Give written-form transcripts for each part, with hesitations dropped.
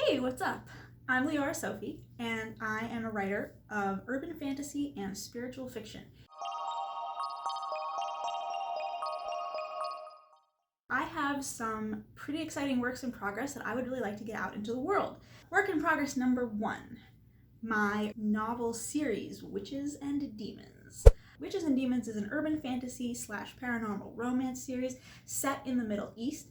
Hey, what's up? I'm Liora Sophie, and I am a writer of urban fantasy and spiritual fiction. I have some pretty exciting works in progress that I would really like to get out into the world. Work in progress number 1, my novel series, Witches and Demons. Witches and Demons is an urban fantasy / paranormal romance series set in the Middle East.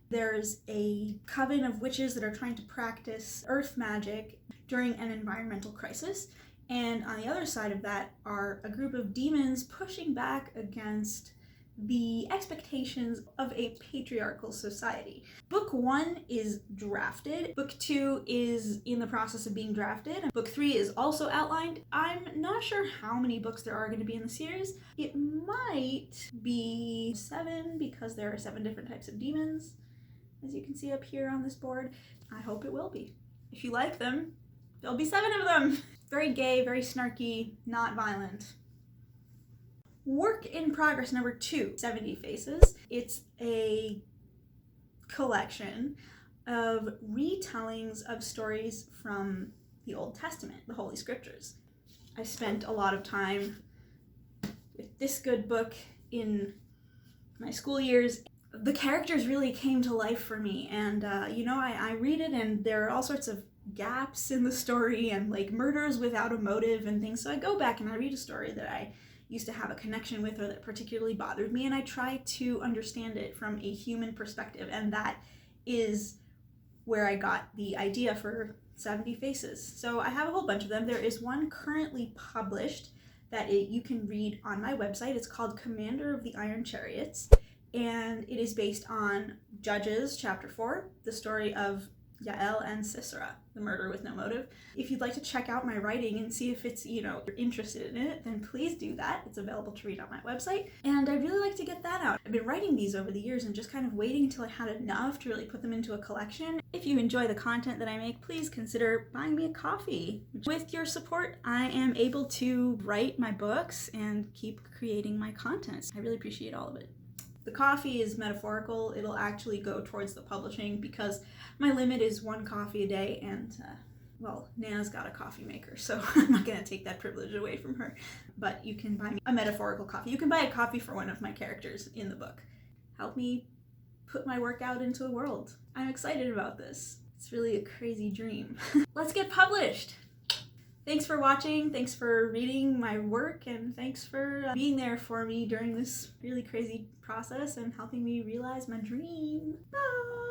There's a coven of witches that are trying to practice earth magic during an environmental crisis. And on the other side of that are a group of demons pushing back against the expectations of a patriarchal society. Book 1 is drafted. Book 2 is in the process of being drafted. Book 3 is also outlined. I'm not sure how many books there are going to be in the series. It might be 7 because there are 7 different types of demons, as you can see up here on this board. I hope it will be. If you like them, there'll be 7 of them. Very gay, very snarky, not violent. Work in progress number 2, 70 Faces. It's a collection of retellings of stories from the Old Testament, the Holy Scriptures. I spent a lot of time with this good book in my school years. The characters really came to life for me, and I read it and there are all sorts of gaps in the story and like murders without a motive and things, so I go back and I read a story that I used to have a connection with or that particularly bothered me, and I try to understand it from a human perspective, and that is where I got the idea for 70 Faces. So I have a whole bunch of them. There is one currently published that you can read on my website. It's called Commander of the Iron Chariots, and it is based on Judges chapter 4, the story of Yael and Sisera, the murder with no motive. If you'd like to check out my writing and see if it's, you're interested in it, then please do that. It's available to read on my website. And I'd really like to get that out. I've been writing these over the years and just kind of waiting until I had enough to really put them into a collection. If you enjoy the content that I make, please consider buying me a coffee. With your support, I am able to write my books and keep creating my content. I really appreciate all of it. The coffee is metaphorical. It'll actually go towards the publishing because my limit is 1 coffee a day, and Nana's got a coffee maker, so I'm not gonna take that privilege away from her. But you can buy me a metaphorical coffee. You can buy a coffee for one of my characters in the book. Help me put my work out into the world. I'm excited about this. It's really a crazy dream. Let's get published. Thanks for watching, thanks for reading my work, and thanks for being there for me during this really crazy process and helping me realize my dream. Bye!